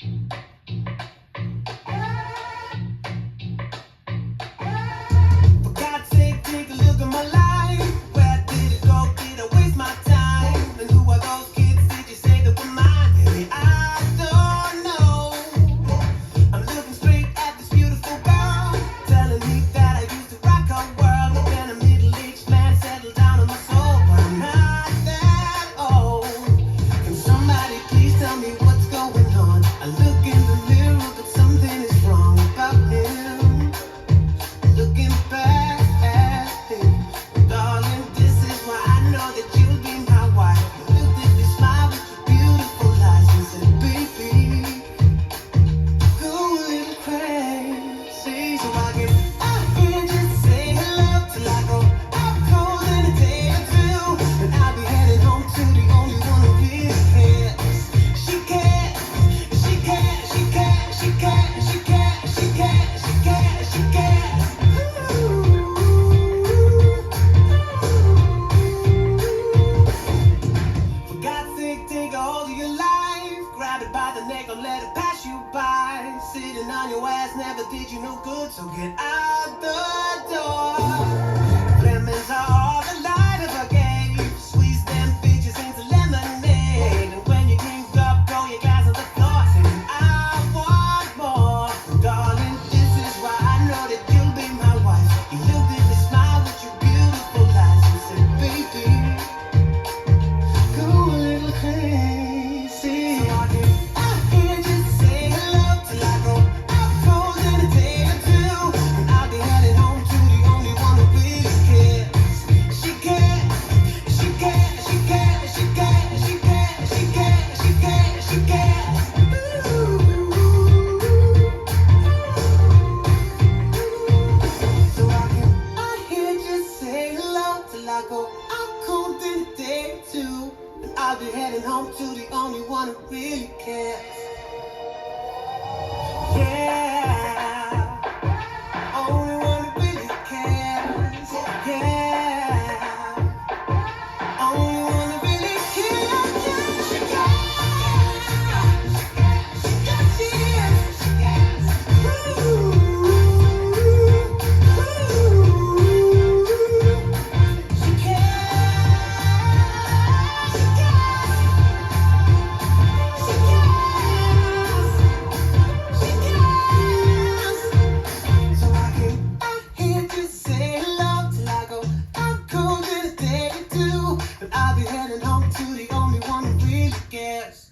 For God's sake, take a look at my life. Where did it go? Did I waste my time? And who are those kids? Did you say that were mine? Maybe I don't know. I'm looking straight at this beautiful girl, telling me that I used to rock her world. But then a middle-aged man settled down on my soul. But I'm not that old. Can somebody please tell me what's going on? I look in the mirror, but something is wrong about him. Looking back at him, darling, this is why I know that you'll be my wife. You looked at me, smile with your beautiful eyes, and said, baby, go a little crazy. So I can out here just say hello till I go out cold in a day or two, and I'll be heading home to the only one who really cares. She cares, she cares, she cares, she cares, she cares, she cares, she cares, she cares. For God's sake, take a hold of your life. Grab it by the neck or let it pass you by. Sitting on your ass never did you no good, so get out the door. Lemons are all the light of a gave. Squeeze them bitches into lemonade. And when you drink up, throw your glass on the floor, saying, I want more. Darling, this is why I know that you'll be my wife. You looked at me, smile with your beautiful eyes, and said, baby, go a little crazy. So I can out here just say hello till I go out cold in a day or two, and I'll be heading home to the only one who really cares. She cares, she cares, she cares, she cares, she cares, she cares, she cares, she cares. So I can out here just say hello till I go out cold in a day or two, and I'll be heading home to the only one who really cares. Yeah, only one who really cares. Yeah, only one who really cares. She cares, she cares, she cares. Ooh, she cares, she so I can out here just say hello till I go out cold in a day or two, but I'll be heading home to the only one who really cares.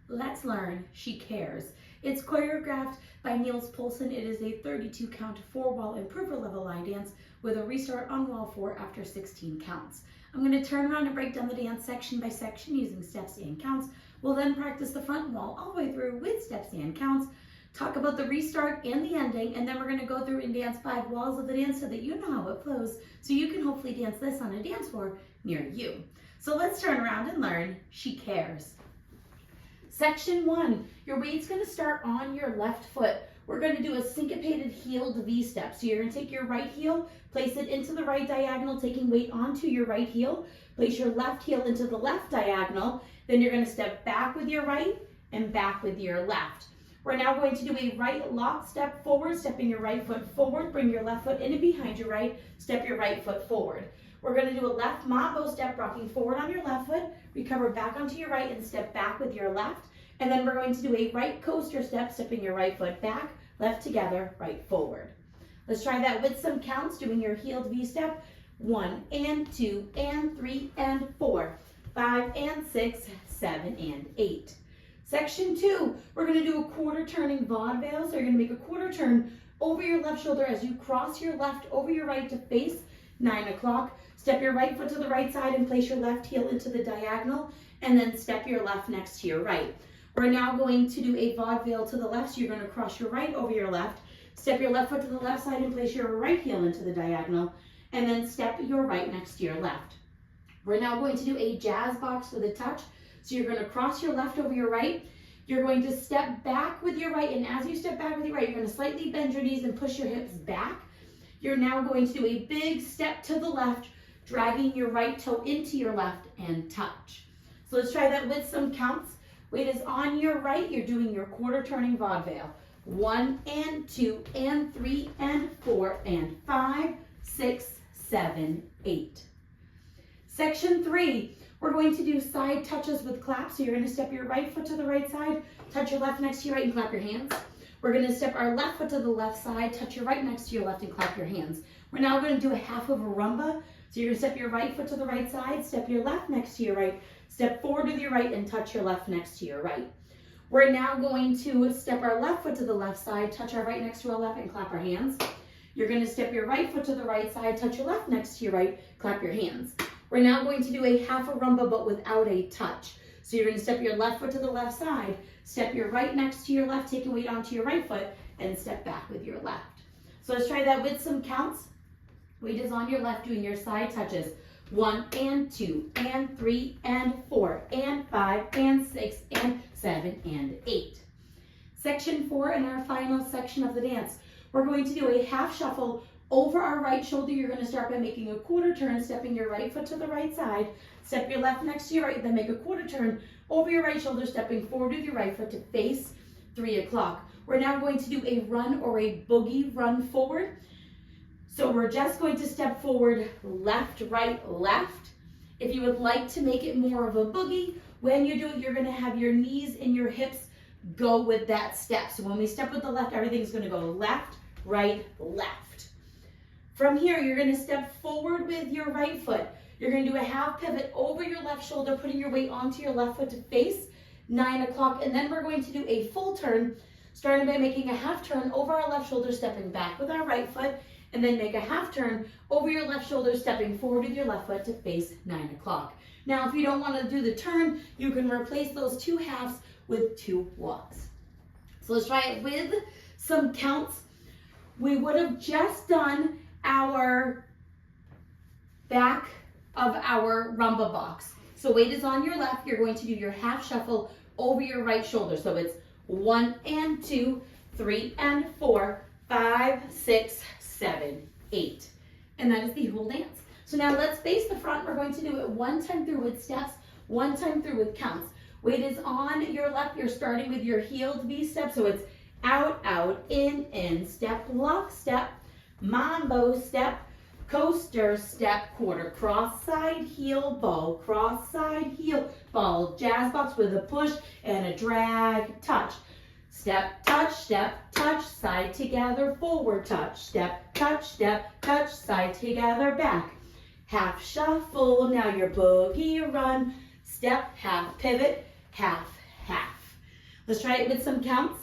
Let's learn She Cares. It's choreographed by Niels Poulsen. It is a 32 count 4-wall improver level line dance with a restart on wall 4 after 16 counts. I'm going to turn around and break down the dance section by section using steps and counts. We'll then practice the front wall all the way through with steps and counts, talk about the restart and the ending, and then we're going to go through and dance 5 walls of the dance so that you know how it flows, so you can hopefully dance this on a dance floor near you. So let's turn around and learn She Cares. Section 1, your weight's going to start on your left foot. We're going to do a syncopated heeled V-step. So you're going to take your right heel, place it into the right diagonal, taking weight onto your right heel. Place your left heel into the left diagonal. Then you're going to step back with your right and back with your left. We're now going to do a right lock step forward, stepping your right foot forward. Bring your left foot in and behind your right. Step your right foot forward. We're going to do a left mambo step, rocking forward on your left foot, recover back onto your right and step back with your left. And then we're going to do a right coaster step, stepping your right foot back, left together, right forward. Let's try that with some counts, doing your heeled V-step. 1 and 2 and 3 and 4, 5 and 6, 7 and 8. Section 2, we're going to do a quarter turning vaudeville. So you're going to make a quarter turn over your left shoulder as you cross your left over your right to face 9 o'clock. Step your right foot to the right side and place your left heel into the diagonal, and then step your left next to your right. We're now going to do a vaudeville to the left, so you're going to cross your right over your left, step your left foot to the left side and place your right heel into the diagonal, and then step your right next to your left. We're now going to do a jazz box with a touch, so you're going to cross your left over your right, you're going to step back with your right, and as you step back with your right, you're going to slightly bend your knees and push your hips back. You're now going to do a big step to the left, dragging your right toe into your left and touch. So let's try that with some counts. Weight is on your right, you're doing your quarter turning vaudeville. 1 and 2 and 3 and 4 and 5, 6, 7, 8. Section 3, we're going to do side touches with claps. So you're going to step your right foot to the right side, touch your left next to your right and clap your hands. We're going to step our left foot to the left side, touch your right next to your left and clap your hands. We're now going to do a half of a rumba. So you're going to step your right foot to the right side, step your left next to your right, step forward with your right and touch your left next to your right. We're now going to step our left foot to the left side, touch our right next to our left and clap our hands. You're going to step your right foot to the right side, touch your left next to your right, clap your hands. We're now going to do a half a rumba but without a touch. So you're going to step your left foot to the left side, step your right next to your left, take a weight onto your right foot, and step back with your left. So let's try that with some counts. Weight is on your left, doing your side touches. 1 and 2 and 3 and 4 and 5 and 6 and 7 and 8. Section 4 and our final section of the dance. We're going to do a half shuffle over our right shoulder. You're going to start by making a quarter turn, stepping your right foot to the right side, step your left next to your right, then make a quarter turn over your right shoulder, stepping forward with your right foot to face 3 o'clock. We're now going to do a run or a boogie run forward. So we're just going to step forward, left, right, left. If you would like to make it more of a boogie, when you do it, you're going to have your knees and your hips go with that step. So when we step with the left, everything's going to go left, right, left. From here, you're going to step forward with your right foot. You're going to do a half pivot over your left shoulder, putting your weight onto your left foot to face 9 o'clock. And then we're going to do a full turn, starting by making a half turn over our left shoulder, stepping back with our right foot, and then make a half turn over your left shoulder, stepping forward with your left foot to face 9 o'clock. Now, if you don't want to do the turn, you can replace those 2 halves with 2 walks. So let's try it with some counts. We would have just done our back of our rumba box. So weight is on your left. You're going to do your half shuffle over your right shoulder. So it's 1 and 2, 3 and 4, 5, 6, 7, 8. And that is the whole dance. So now let's face the front. We're going to do it 1 time through with steps, 1 time through with counts. Weight is on your left. You're starting with your heeled V step. So it's out, out, in, step, lock, step, mambo step, coaster step, quarter, cross side, heel, ball, cross side, heel, ball, jazz box with a push and a drag, touch. Step, touch, side together, forward, touch, step, touch, side together, back. Half shuffle, now your boogie run, step, half pivot, half, half. Let's try it with some counts.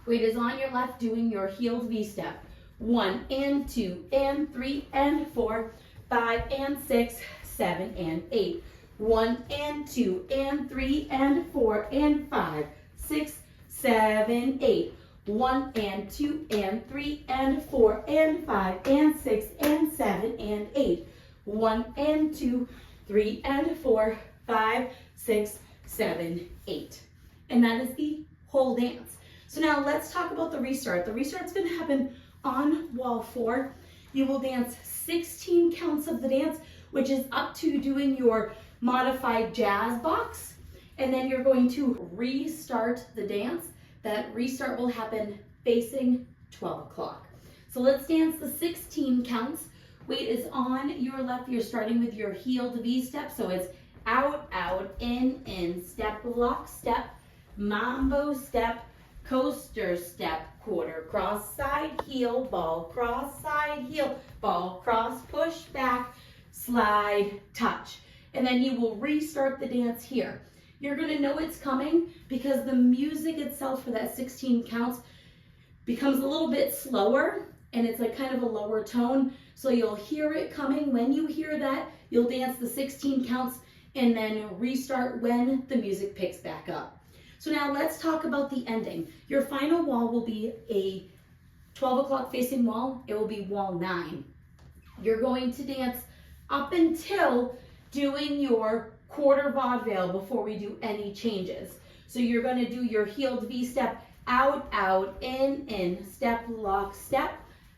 Weight is on your left, doing your heeled V step. 1 and 2 and 3 and 4, 5 and 6, 7 and 8. 1 and 2 and 3 and 4 and 5, 6, 7, 8. 1 and 2 and 3 and 4 and 5 and 6 and 7 and 8. 1 and 2, 3 and 4, 5, 6, 7, 8. And that is the whole dance. So now let's talk about the restart. The restart's going to happen on wall 4. You will dance 16 counts of the dance, which is up to doing your modified jazz box. And then you're going to restart the dance. That restart will happen facing 12 o'clock. So let's dance the 16 counts. Weight is on your left. You're starting with your heeled V step. So it's out, out, in, step, lock, step, mambo step, coaster step, quarter, cross side, heel, ball, cross side, heel, ball, cross, push back, slide, touch. And then you will restart the dance here. You're going to know it's coming because the music itself for that 16 counts becomes a little bit slower and it's like kind of a lower tone. So you'll hear it coming. When you hear that, you'll dance the 16 counts and then restart when the music picks back up. So now let's talk about the ending. Your final wall will be a 12 o'clock facing wall. It will be wall 9. You're going to dance up until doing your quarter vaudeville before we do any changes. So you're going to do your heeled V step, out, out, in, step, lock, step,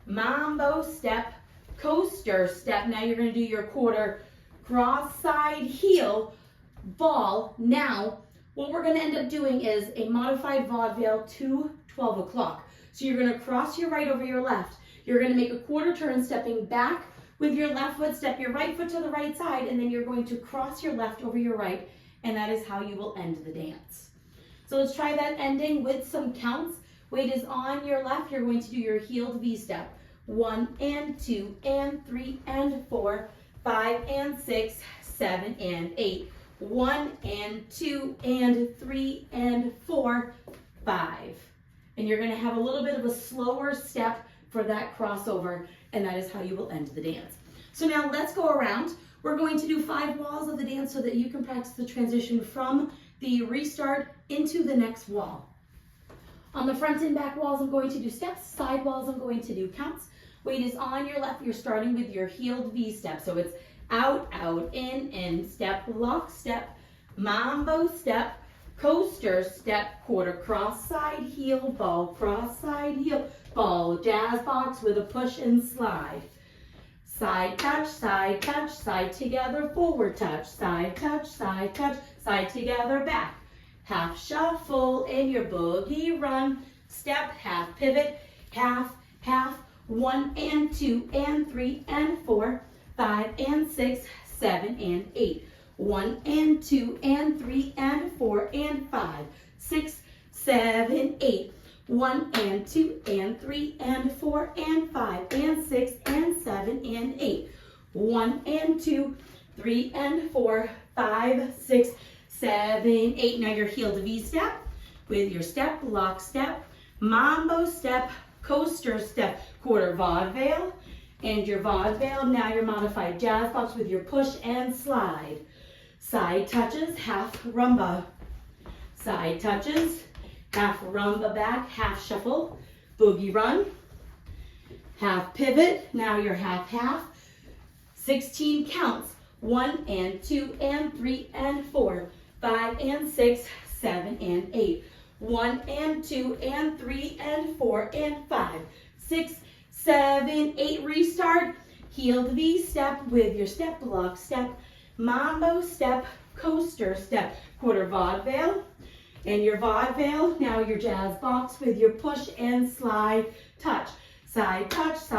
mambo step, coaster step. Now you're going to do your quarter, cross side, heel, ball. Now What we're gonna end up doing is a modified vaudeville to 12 o'clock. So you're gonna cross your right over your left. You're gonna make a quarter turn, stepping back with your left foot, step your right foot to the right side, and then you're going to cross your left over your right, and that is how you will end the dance. So let's try that ending with some counts. Weight is on your left. You're going to do your heeled V-step. 1 and 2 and 3 and 4, 5 and 6, 7 and 8. 1 and 2 and 3 and 4, 5. And you're going to have a little bit of a slower step for that crossover, and that is how you will end the dance. So now let's go around. We're going to do 5 walls of the dance so that you can practice the transition from the restart into the next wall. On the front and back walls, I'm going to do steps. Side walls, I'm going to do counts. Weight is on your left. You're starting with your heeled V-step. So it's out, out, in, step, lock, step, mambo step, coaster step, quarter cross side heel, ball, cross side heel, ball, jazz box with a push and slide. Side touch, side together, forward touch, side touch, side together, back. Half shuffle in your boogie run, step, half pivot, half, 1 and 2 and 3 and 4, 5 and 6, 7 and 8. 1 and 2 and 3 and 4 and 5, 6, 7, 8. 1 and 2 and 3 and 4 and 5 and 6 and 7 and 8. 1 and 2, 3 and 4, 5, 6, 7, 8. Now your heel to V-step with your step, lock step, mambo step, coaster step, quarter vaudeville, and your vaudeville. Now your modified jazz box with your push and slide. Side touches, half rumba. Side touches, half rumba back, half shuffle, boogie run, half pivot. Now your half, 16 counts. 1 and 2 and 3 and 4, 5 and 6, 7 and 8. 1 and 2 and 3 and 4 and 5, 6, 7, 8. Restart. Heel to V-step with your step, lock step, mambo step, coaster step, quarter vaudeville, and your vaudeville. Now your jazz box with your push and slide touch. Side touch,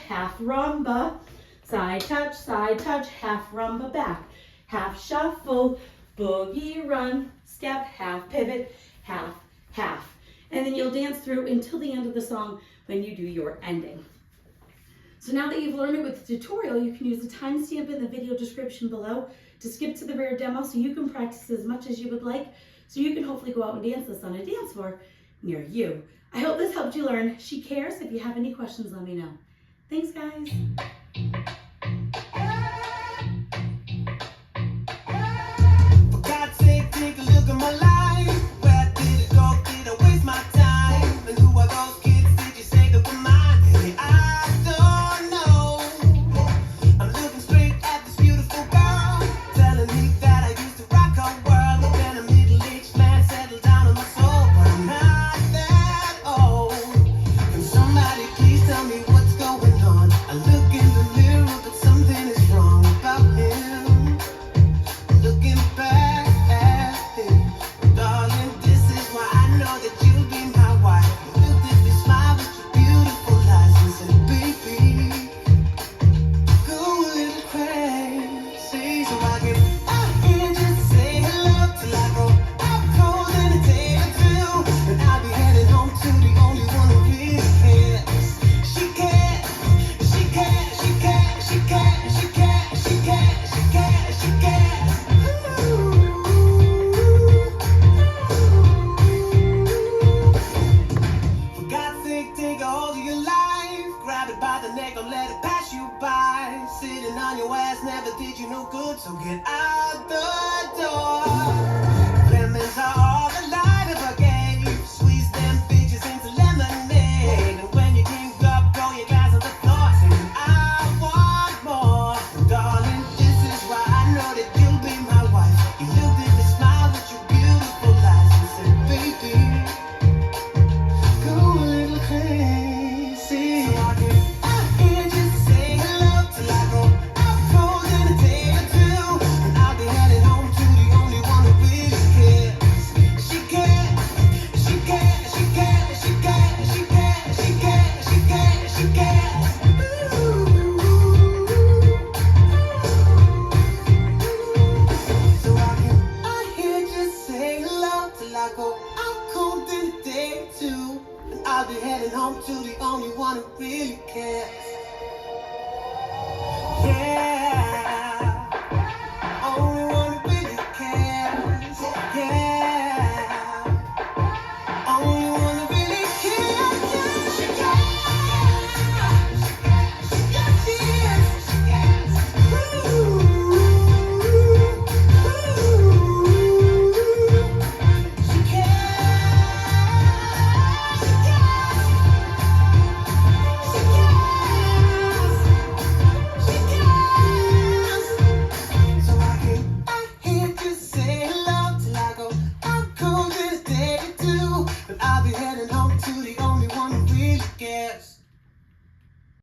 half rumba. Side touch, half rumba back. Half shuffle, boogie run, step, half pivot, half. And then you'll dance through until the end of the song when you do your ending. So now that you've learned it with the tutorial, you can use the timestamp in the video description below to skip to the rare demo so you can practice as much as you would like, so you can hopefully go out and dance this on a dance floor near you. I hope this helped you learn She Cares. If you have any questions, let me know. Thanks, guys. For God's sake, take a look at my life. Where did it go? Did I waste my time? And who are those kids? Did you say that were mine? Maybe I don't know. I'm looking straight at this beautiful girl, telling me that I used to rock her world. But then a middle-aged man settled down on my soul. But I'm not that old. Can somebody please tell me what's going on? I look in heading home to the only one who really cares.